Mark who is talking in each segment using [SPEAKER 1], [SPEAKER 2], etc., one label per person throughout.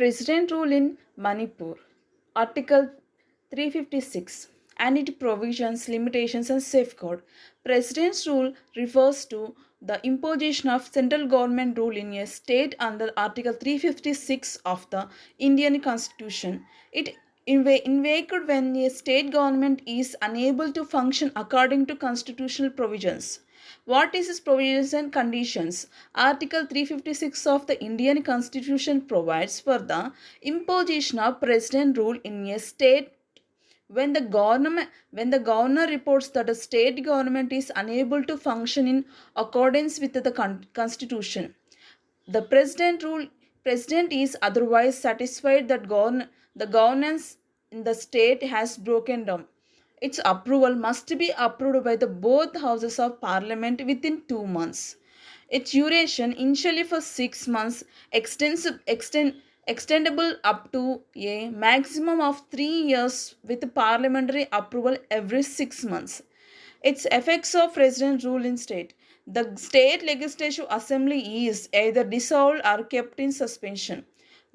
[SPEAKER 1] President rule in Manipur. Article 356 and its provisions, limitations, and safeguard. President's rule refers to the imposition of central government rule in a state under Article 356 of the Indian Constitution. It invoked when a state government is unable to function according to constitutional provisions. What is its provisions and conditions? Article 356 of the Indian Constitution provides for the imposition of president rule in a state when the governor reports that a state government is unable to function in accordance with the constitution. The president is otherwise satisfied that the governance in the state has broken down. Its approval must be approved by the both houses of parliament within 2 months. Its duration, initially for 6 months, extendable up to a maximum of 3 years with parliamentary approval every 6 months. Its effects of president rule in state. The state legislative assembly is either dissolved or kept in suspension.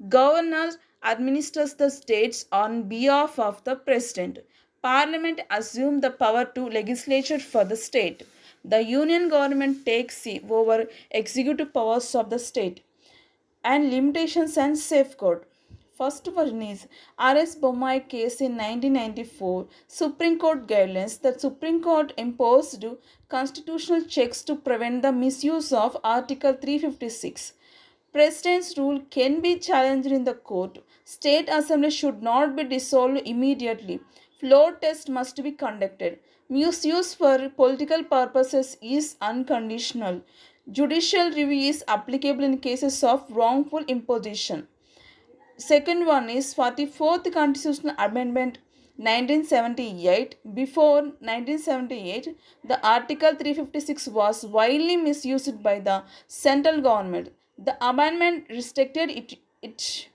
[SPEAKER 1] Governor administers the states on behalf of the president. Parliament assumes the power to legislate for the state. The union government takes over executive powers of the state and limitations and safeguard. First one is R.S. Bommai case in 1994, Supreme Court guidelines. The Supreme Court imposed constitutional checks to prevent the misuse of Article 356. President's rule can be challenged in the court. State assembly should not be dissolved immediately. Floor test must be conducted. Misuse for political purposes is unconditional. Judicial review is applicable in cases of wrongful imposition. Second one is 44th Constitutional Amendment 1978. Before 1978, the Article 356 was widely misused by the central government. The amendment restricted its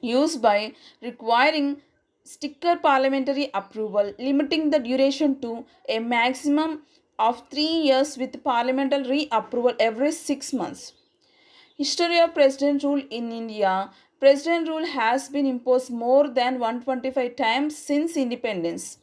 [SPEAKER 1] use by requiring sticker parliamentary approval, limiting the duration to a maximum of 3 years with parliamentary approval every 6 months. History of President Rule in India. President Rule has been imposed more than 125 times since independence.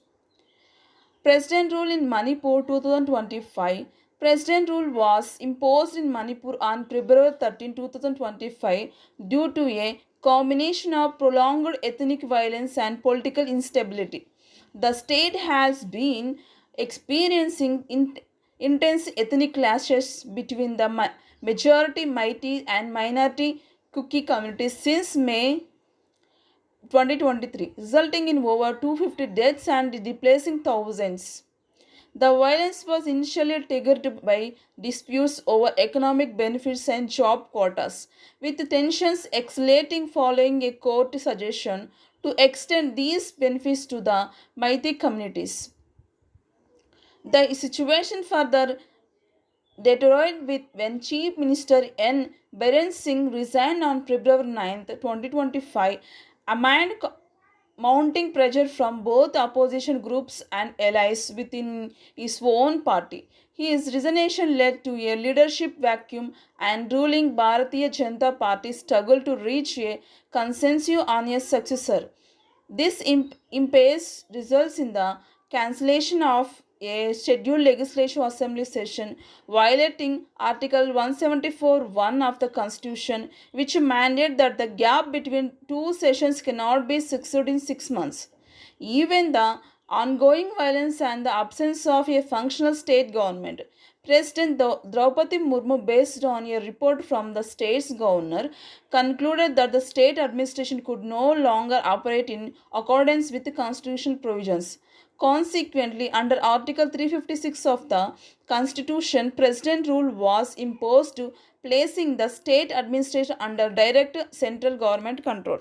[SPEAKER 1] President Rule in Manipur 2025. President Rule was imposed in Manipur on February 13, 2025 due to a combination of prolonged ethnic violence and political instability. The state has been experiencing intense ethnic clashes between the majority Meitei and minority Kuki communities since May 2023, resulting in over 250 deaths and displacing thousands. The violence was initially triggered by disputes over economic benefits and job quotas, with tensions escalating following a court suggestion to extend these benefits to the Meitei communities. The situation further deteriorated when Chief Minister N. Biren Singh resigned on February 9, 2025, amid mounting pressure from both opposition groups and allies within his own party. His resignation led to a leadership vacuum and ruling Bharatiya Janata Party struggled to reach a consensus on a successor. This impasse results in the cancellation of a scheduled legislative assembly session, violating Article 174(1) of the Constitution, which mandates that the gap between two sessions cannot be succeeded in 6 months. Even the ongoing violence and the absence of a functional state government. President Draupadi Murmu, based on a report from the state's governor, concluded that the state administration could no longer operate in accordance with the constitutional provisions. Consequently, under Article 356 of the Constitution, President rule was imposed, placing the state administration under direct central government control.